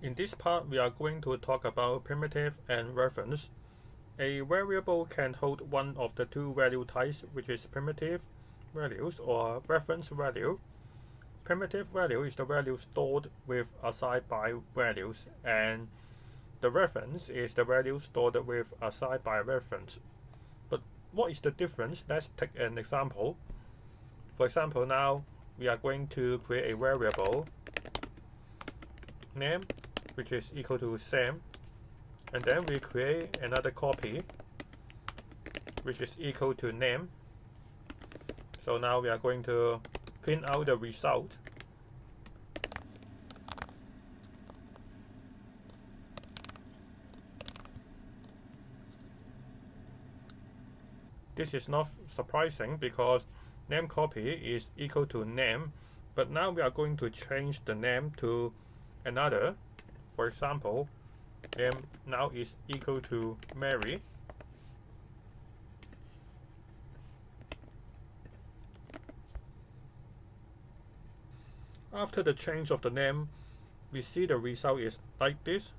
In this part, we are going to talk about primitive and reference. A variable can hold one of the two value types, which is primitive values or reference value. Primitive value is the value stored with assigned by values, and the reference is the value stored with assigned by reference. But what is the difference? Let's take an example. For example, now we are going to create a variable name, which is equal to Sam, and then we create another copy, which is equal to name. So now we are going to print out the result. This is not surprising because name copy is equal to name, but now we are going to change the name to another. For example, name now is equal to Mary. After the change of the name, we see the result is like this.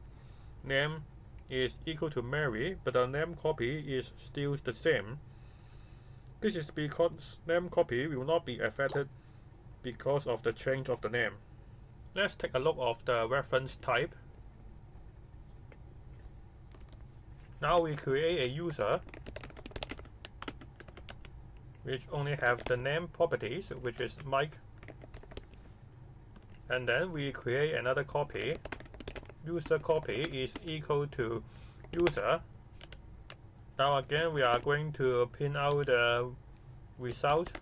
Name is equal to Mary, but the name copy is still the same. This is because name copy will not be affected because of the change of the name. Let's take a look at the reference type. Now we create a user which only have the name properties, which is Mike. And then we create another copy. User copy is equal to user. Now again, we are going to print out the result.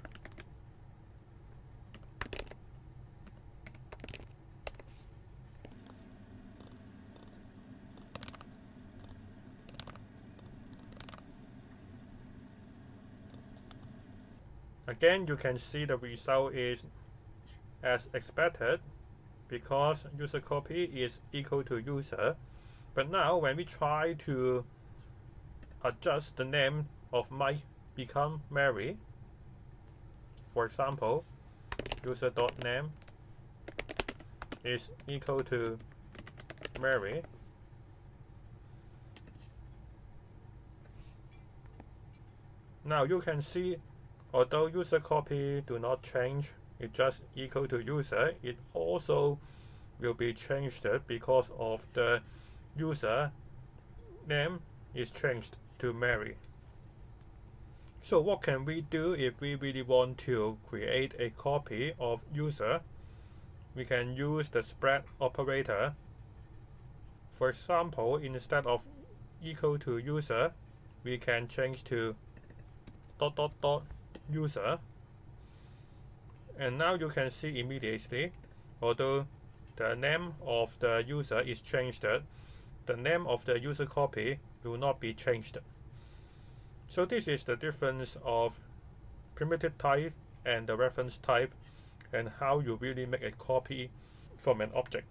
Again, you can see the result is as expected because user copy is equal to user. But now when we try to adjust the name of Mike become Mary, for example, user.name is equal to Mary. Now you can see, although user copy do not change, it just equal to user, it also will be changed because of the user name is changed to Mary. So what can we do if we really want to create a copy of user? We can use the spread operator. For example, instead of equal to user, we can change to ... user. And now you can see immediately, although the name of the user is changed, the name of the user copy will not be changed. So this is the difference of primitive type and the reference type, and how you really make a copy from an object.